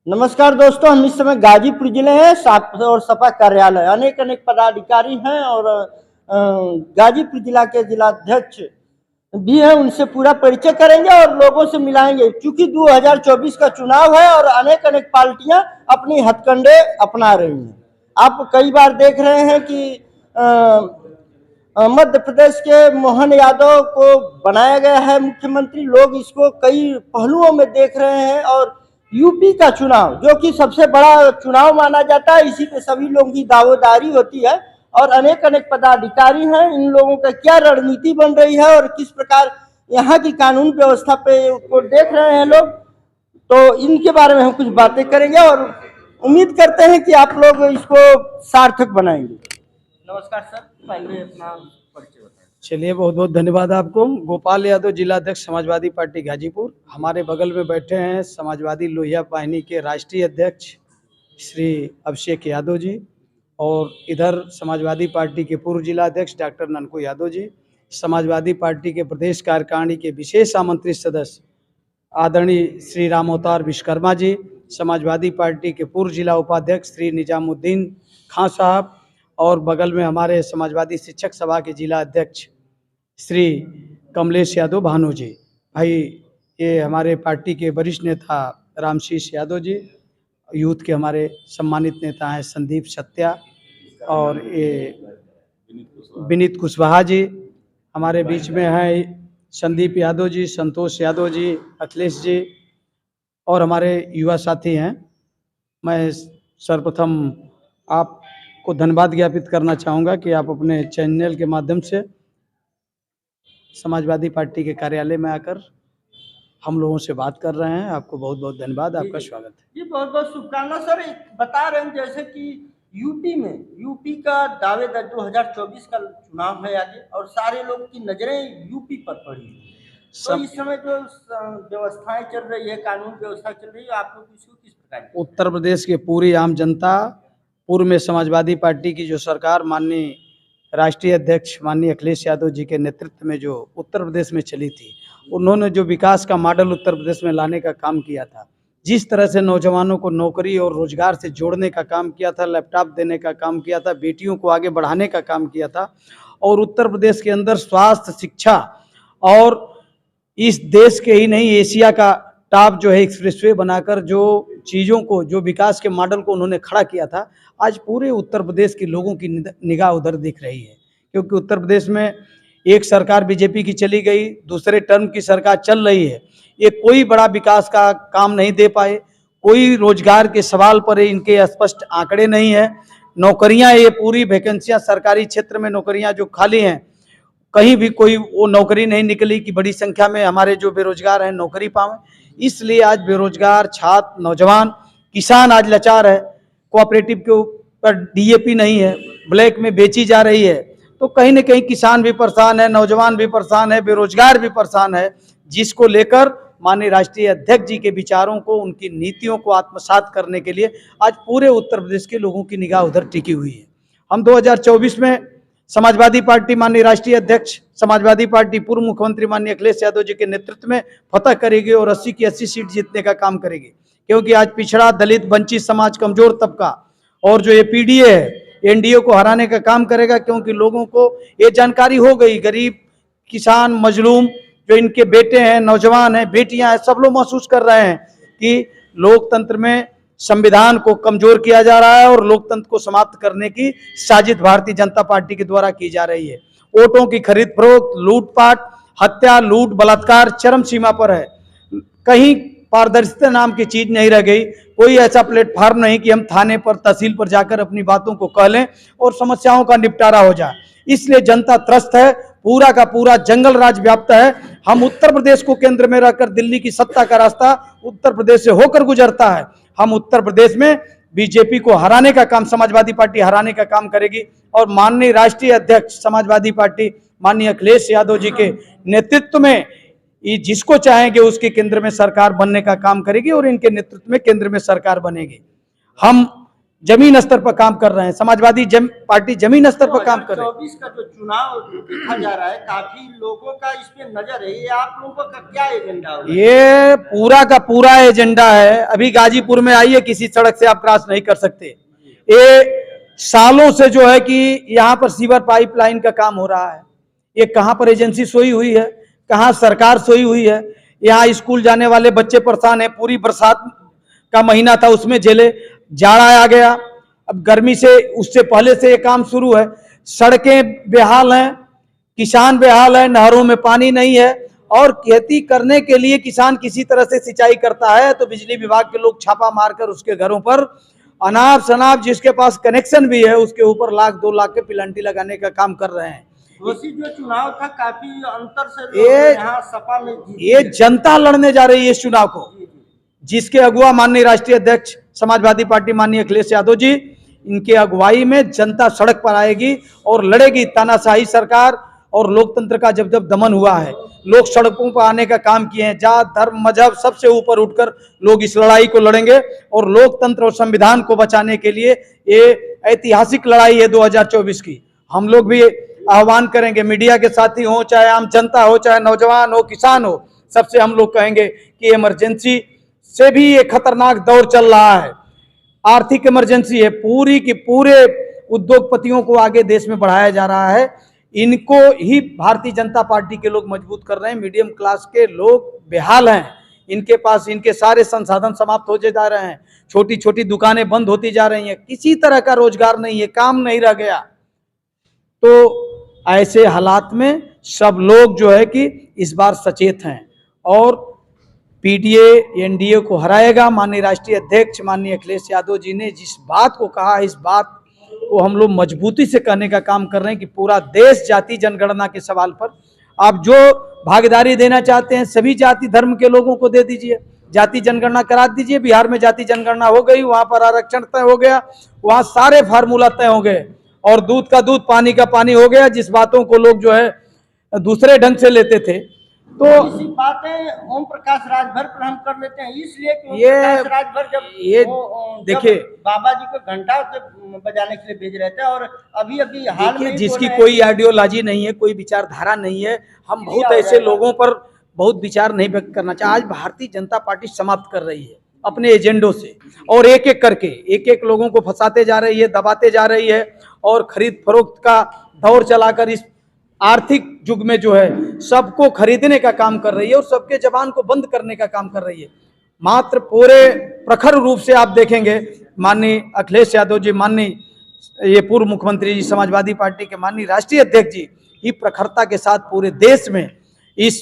नमस्कार दोस्तों, हम इस समय गाजीपुर जिले हैं और सपा कार्यालय अनेक अनेक पदाधिकारी हैं और गाजीपुर जिला के जिलाध्यक्ष भी हैं। उनसे पूरा परिचय करेंगे और लोगों से मिलाएंगे, क्योंकि 2024 का चुनाव है और अनेक अनेक पार्टियां अपनी हथकंडे अपना रही हैं। आप कई बार देख रहे हैं कि मध्य प्रदेश के मोहन यादव को बनाया गया है मुख्यमंत्री। लोग इसको कई पहलुओं में देख रहे हैं और यूपी का चुनाव, जो कि सबसे बड़ा चुनाव माना जाता है, इसी पे सभी लोगों की दावेदारी होती है और अनेक अनेक पदाधिकारी हैं। इन लोगों का क्या रणनीति बन रही है और किस प्रकार यहाँ की कानून व्यवस्था पे को देख रहे हैं लोग, तो इनके बारे में हम कुछ बातें करेंगे और उम्मीद करते हैं कि आप लोग इसको सार्थक बनाएंगे। नमस्कार सर, पहले अपना परिचय बताएं। चलिए, बहुत बहुत धन्यवाद आपको। गोपाल यादव, जिला अध्यक्ष समाजवादी पार्टी गाजीपुर। हमारे बगल में बैठे हैं समाजवादी लोहिया वाहिनी के राष्ट्रीय अध्यक्ष श्री अभिषेक यादव जी, और इधर समाजवादी पार्टी के पूर्व जिला अध्यक्ष डॉक्टर ननकू यादव जी, समाजवादी पार्टी के प्रदेश कार्यकारिणी के विशेष आमंत्रित सदस्य आदरणीय श्री राम अवतार विश्वकर्मा जी, समाजवादी पार्टी के पूर्व जिला उपाध्यक्ष श्री निजामुद्दीन खां साहब, और बगल में हमारे समाजवादी शिक्षक सभा के जिला अध्यक्ष श्री कमलेश यादव भानु जी। भाई, ये हमारे पार्टी के वरिष्ठ नेता रामशीष यादव जी, यूथ के हमारे सम्मानित नेता हैं संदीप सत्या, और ये विनीत कुशवाहा जी हमारे बीच में है, संदीप यादव जी, संतोष यादव जी, अखिलेश जी, और हमारे युवा साथी हैं। मैं सर्वप्रथम आपको धन्यवाद ज्ञापित करना चाहूँगा कि आप अपने चैनल के माध्यम से समाजवादी पार्टी के कार्यालय में आकर हम लोगों से बात कर रहे हैं। आपको बहुत बहुत धन्यवाद, आपका स्वागत है। जी, बहुत बहुत शुभकामना सर। बता रहे हैं जैसे कि यूपी का दावेदार 2024 का चुनाव है आगे, और सारे लोग की नजरें यूपी पर पड़ी है। तो इस समय जो व्यवस्थाएं चल रही है, कानून व्यवस्था चल रही है, आप लोग इसको किस प्रकार? उत्तर प्रदेश के पूरी आम जनता, पूर्व में समाजवादी पार्टी की जो सरकार माननीय राष्ट्रीय अध्यक्ष माननीय अखिलेश यादव जी के नेतृत्व में जो उत्तर प्रदेश में चली थी, उन्होंने जो विकास का मॉडल उत्तर प्रदेश में लाने का काम किया था, जिस तरह से नौजवानों को नौकरी और रोजगार से जोड़ने का काम किया था, लैपटॉप देने का काम किया था, बेटियों को आगे बढ़ाने का काम किया था, और उत्तर प्रदेश के अंदर स्वास्थ्य, शिक्षा और इस देश के ही नहीं एशिया का टॉप जो है एक्सप्रेसवे बनाकर जो चीज़ों को, जो विकास के मॉडल को उन्होंने खड़ा किया था, आज पूरे उत्तर प्रदेश के लोगों की निगाह उधर दिख रही है। क्योंकि उत्तर प्रदेश में एक सरकार बीजेपी की चली गई, दूसरे टर्म की सरकार चल रही है, ये कोई बड़ा विकास का काम नहीं दे पाए, कोई रोजगार के सवाल पर इनके स्पष्ट आंकड़े नहीं है। नौकरियां, ये पूरी वैकेंसियां सरकारी क्षेत्र में नौकरियां जो खाली हैं, कहीं भी कोई वो नौकरी नहीं निकली कि बड़ी संख्या में हमारे जो बेरोजगार हैं नौकरी पावें। इसलिए आज बेरोजगार छात्र, नौजवान, किसान आज लाचार है। कोऑपरेटिव के ऊपर डीएपी नहीं है, ब्लैक में बेची जा रही है, तो कहीं ना कहीं किसान भी परेशान है, नौजवान भी परेशान है, बेरोजगार भी परेशान है, जिसको लेकर माननीय राष्ट्रीय अध्यक्ष जी के विचारों को, उनकी नीतियों को आत्मसात करने के लिए आज पूरे उत्तर प्रदेश के लोगों की निगाह उधर टिकी हुई है। हम 2024 में समाजवादी पार्टी माननीय राष्ट्रीय अध्यक्ष समाजवादी पार्टी पूर्व मुख्यमंत्री माननीय अखिलेश यादव जी के नेतृत्व में फतह करेगी और 80 की 80 सीट जीतने का काम करेगी। क्योंकि आज पिछड़ा, दलित, वंचित समाज, कमजोर तबका और जो ये पीडीए है, एनडीए को हराने का काम करेगा। क्योंकि लोगों को ये जानकारी हो गई, गरीब, किसान, मजलूम, जो इनके बेटे हैं, नौजवान हैं, बेटियां हैं, सब लोग महसूस कर रहे हैं कि लोकतंत्र में संविधान को कमजोर किया जा रहा है और लोकतंत्र को समाप्त करने की साजिश भारतीय जनता पार्टी के द्वारा की जा रही है। वोटों की खरीद फरोख्त, लूटपाट, हत्या, लूट, बलात्कार चरम सीमा पर है। कहीं पारदर्शिता नाम की चीज नहीं रह गई। कोई ऐसा प्लेटफॉर्म नहीं कि हम थाने पर, तहसील पर जाकर अपनी बातों को कह लें और समस्याओं का निपटारा हो जाए। इसलिए जनता त्रस्त है, पूरा का पूरा जंगल राज व्याप्त है। हम उत्तर प्रदेश को केंद्र में रहकर, दिल्ली की सत्ता का रास्ता उत्तर प्रदेश से होकर गुजरता है। हम उत्तर प्रदेश में बीजेपी को हराने का काम, समाजवादी पार्टी हराने का काम करेगी और माननीय राष्ट्रीय अध्यक्ष समाजवादी पार्टी माननीय अखिलेश यादव जी के नेतृत्व में जिसको चाहेंगे उसके केंद्र में सरकार बनने का काम करेगी और इनके नेतृत्व में केंद्र में सरकार बनेगी। हम जमीन स्तर पर काम कर रहे हैं। समाजवादी पार्टी जमीन स्तर पर काम कर रही है। 2024 का जो चुनाव देखा जा रहा है, काफी लोगों का इस पे नजर है, ये आप लोगों का क्या एजेंडा होगा? ये पूरा का पूरा एजेंडा है। अभी गाजीपुर में आइए, किसी सड़क से आप क्रॉस नहीं कर सकते। ये सालों से जो है कि यहाँ पर सीवर पाइपलाइन का काम हो रहा है। ये कहाँ पर एजेंसी सोई हुई है, कहाँ सरकार सोई हुई है। यहाँ स्कूल जाने वाले बच्चे परेशान है। पूरी बरसात का महीना था, उसमें झेले, जाड़ा आ गया, अब गर्मी से उससे पहले से ये काम शुरू है। सड़कें बेहाल हैं, किसान बेहाल है, नहरों में पानी नहीं है। और खेती करने के लिए किसान किसी तरह से सिंचाई करता है तो बिजली विभाग के लोग छापा मारकर उसके घरों पर अनाप शनाप, जिसके पास कनेक्शन भी है उसके ऊपर 1-2 लाख के प्लांटी लगाने का काम कर रहे हैं। घोसी जो चुनाव था, काफी अंतर से लोग यहाँ सपा में जीते। ये जनता लड़ने जा रही है इस चुनाव को, जिसके अगुवा माननीय राष्ट्रीय अध्यक्ष समाजवादी पार्टी माननीय अखिलेश यादव जी, इनके अगुवाई में जनता सड़क पर आएगी और लड़ेगी। तानाशाही सरकार और लोकतंत्र का जब जब दमन हुआ है, लोग सड़कों पर आने का काम किए हैं। जात धर्म मजहब सबसे ऊपर उठकर लोग इस लड़ाई को लड़ेंगे और लोकतंत्र और संविधान को बचाने के लिए ये ऐतिहासिक लड़ाई है 2024 की। हम लोग भी आह्वान करेंगे, मीडिया के साथी हो, चाहे आम जनता हो, चाहे नौजवान हो, किसान हो, सबसे हम लोग कहेंगे कि इमरजेंसी से भी ये खतरनाक दौर चल रहा है। आर्थिक इमरजेंसी है, पूरी की पूरे उद्योगपतियों को आगे देश में बढ़ाया जा रहा है। इनको ही भारतीय जनता पार्टी के लोग मजबूत कर रहे हैं। मीडियम क्लास के लोग बेहाल हैं, इनके पास इनके सारे संसाधन समाप्त होते जा रहे हैं। छोटी छोटी दुकानें बंद होती जा रही हैं, किसी तरह का रोजगार नहीं है, काम नहीं रह गया। तो ऐसे हालात में सब लोग जो है कि इस बार सचेत हैं और पीडीए एनडीए को हराएगा। माननीय राष्ट्रीय अध्यक्ष माननीय अखिलेश यादव जी ने जिस बात को कहा, इस बात को हम लोग मजबूती से कहने का काम कर रहे हैं कि पूरा देश जाति जनगणना के सवाल पर आप जो भागीदारी देना चाहते हैं सभी जाति धर्म के लोगों को दे दीजिए, जाति जनगणना करा दीजिए। बिहार में जाति जनगणना हो गई, वहां पर आरक्षण तय हो गया, वहां सारे फार्मूला तय हो गए और दूध का दूध पानी का पानी हो गया। जिस बातों को लोग जो है दूसरे ढंग से लेते थे, तो इसी बातें ओम प्रकाश राजभर पर हम कर लेते हैं, इसलिए कि ओम प्रकाश राजभर जब देखिए बाबा जी को घंटा बजाने के लिए भेज रहे थे और अभी अभी हाल में जिसकी कोई आइडियोलॉजी नहीं है, कोई विचारधारा नहीं है, हम बहुत ऐसे लोगों पर बहुत विचार नहीं व्यक्त करना चाहिए। आज भारतीय जनता पार्टी समाप्त कर रही है अपने एजेंडों से और एक एक करके एक एक लोगों को फंसाते जा रही है, दबाते जा रही है और खरीद फरोख्त का दौर चलाकर इस आर्थिक युग में जो है सबको खरीदने का काम कर रही है और सबके जबान को बंद करने का काम कर रही है। मात्र पूरे प्रखर रूप से आप देखेंगे माननीय अखिलेश यादव जी, माननीय ये पूर्व मुख्यमंत्री जी, समाजवादी पार्टी के माननीय राष्ट्रीय अध्यक्ष जी ही प्रखरता के साथ पूरे देश में इस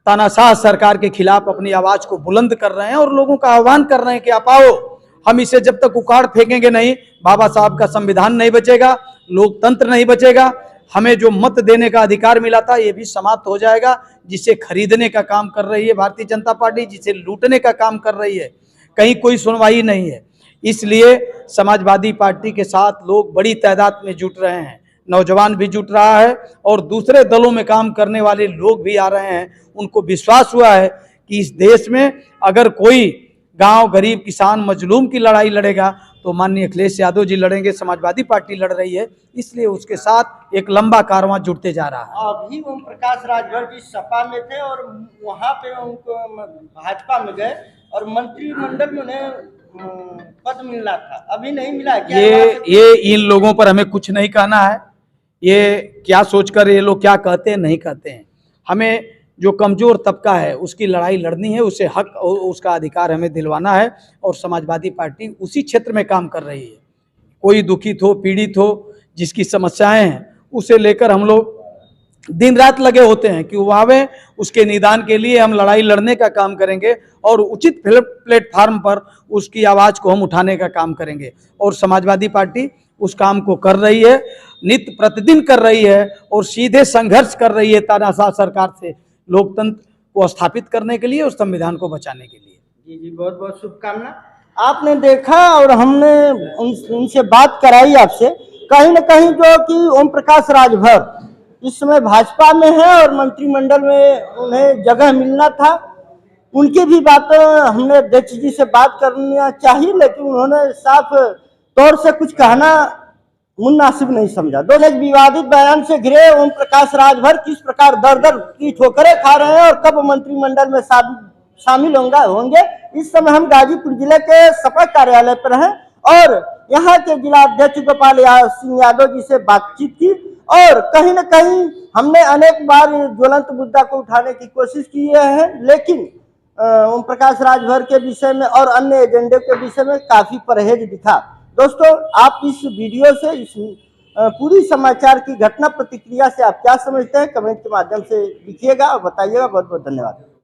तानाशाह सरकार के खिलाफ अपनी आवाज को बुलंद कर रहे हैं और लोगों का आह्वान कर रहे हैं कि आप आओ, हम इसे जब तक उखाड़ फेंकेंगे नहीं, बाबा साहब का संविधान नहीं बचेगा, लोकतंत्र नहीं बचेगा, हमें जो मत देने का अधिकार मिला था ये भी समाप्त हो जाएगा। जिसे खरीदने का काम कर रही है भारतीय जनता पार्टी, जिसे लूटने का काम कर रही है, कहीं कोई सुनवाई नहीं है। इसलिए समाजवादी पार्टी के साथ लोग बड़ी तादाद में जुट रहे हैं, नौजवान भी जुट रहा है और दूसरे दलों में काम करने वाले लोग भी आ रहे हैं। उनको विश्वास हुआ है कि इस देश में अगर कोई गांव गरीब किसान मजलूम की लड़ाई लड़ेगा तो माननीय अखिलेश यादव जी लड़ेंगे, समाजवादी पार्टी लड़ रही है, इसलिए उसके साथ एक लंबा कारवां जुड़ते जा रहा है। अभी ओम प्रकाश राजभर जी सपा में थे और वहां पे उनको भाजपा में गए और मंत्रिमंडल में उन्हें पद मिलना था, अभी नहीं मिला। क्या ये इन लोगों पर हमें कुछ नहीं कहना है। ये क्या सोचकर ये लोग क्या कहते हैं नहीं कहते हैं, हमें जो कमजोर तबका है उसकी लड़ाई लड़नी है, उसे हक और उसका अधिकार हमें दिलवाना है और समाजवादी पार्टी उसी क्षेत्र में काम कर रही है। कोई दुखित हो, पीड़ित हो, जिसकी समस्याएं हैं उसे लेकर हम लोग दिन रात लगे होते हैं कि वहाँ में उसके निदान के लिए हम लड़ाई लड़ने का काम करेंगे और उचित प्लेटफार्म पर उसकी आवाज़ को हम उठाने का काम करेंगे और समाजवादी पार्टी उस काम को कर रही है, नित्य प्रतिदिन कर रही है और सीधे संघर्ष कर रही है तानाशाह सरकार से लोकतंत्र को स्थापित करने के लिए और संविधान को बचाने के लिए। जी जी, बहुत बहुत शुभकामना। आपने देखा और हमने उनसे बात कराई आपसे, कहीं न कहीं जो कि ओम प्रकाश राजभर इस समय भाजपा में है और मंत्रिमंडल में उन्हें जगह मिलना था, उनकी भी बात हमने अध्यक्ष जी से बात करना चाहिए, लेकिन उन्होंने साफ तौर से कुछ कहना मुनासिब नहीं समझा। दोनों एक विवादित बयान से घिरे ओम प्रकाश राजभर किस प्रकार दर दर की ठोकरें खा रहे हैं और कब मंत्रिमंडल में शामिल होंगे। इस समय हम गाजीपुर जिले के सपा कार्यालय पर हैं और यहाँ के जिला अध्यक्ष गोपाल सिंह यादव जी से बातचीत की और कहीं न कहीं हमने अनेक बार ज्वलंत मुद्दा को उठाने की कोशिश की है, लेकिन ओम प्रकाश राजभर के विषय में और अन्य एजेंडे के विषय में काफी परहेज दिखा। दोस्तों, आप इस वीडियो से इस पूरी समाचार की घटना प्रतिक्रिया से आप क्या समझते हैं, कमेंट के माध्यम से लिखिएगा और बताइएगा। बहुत बहुत धन्यवाद।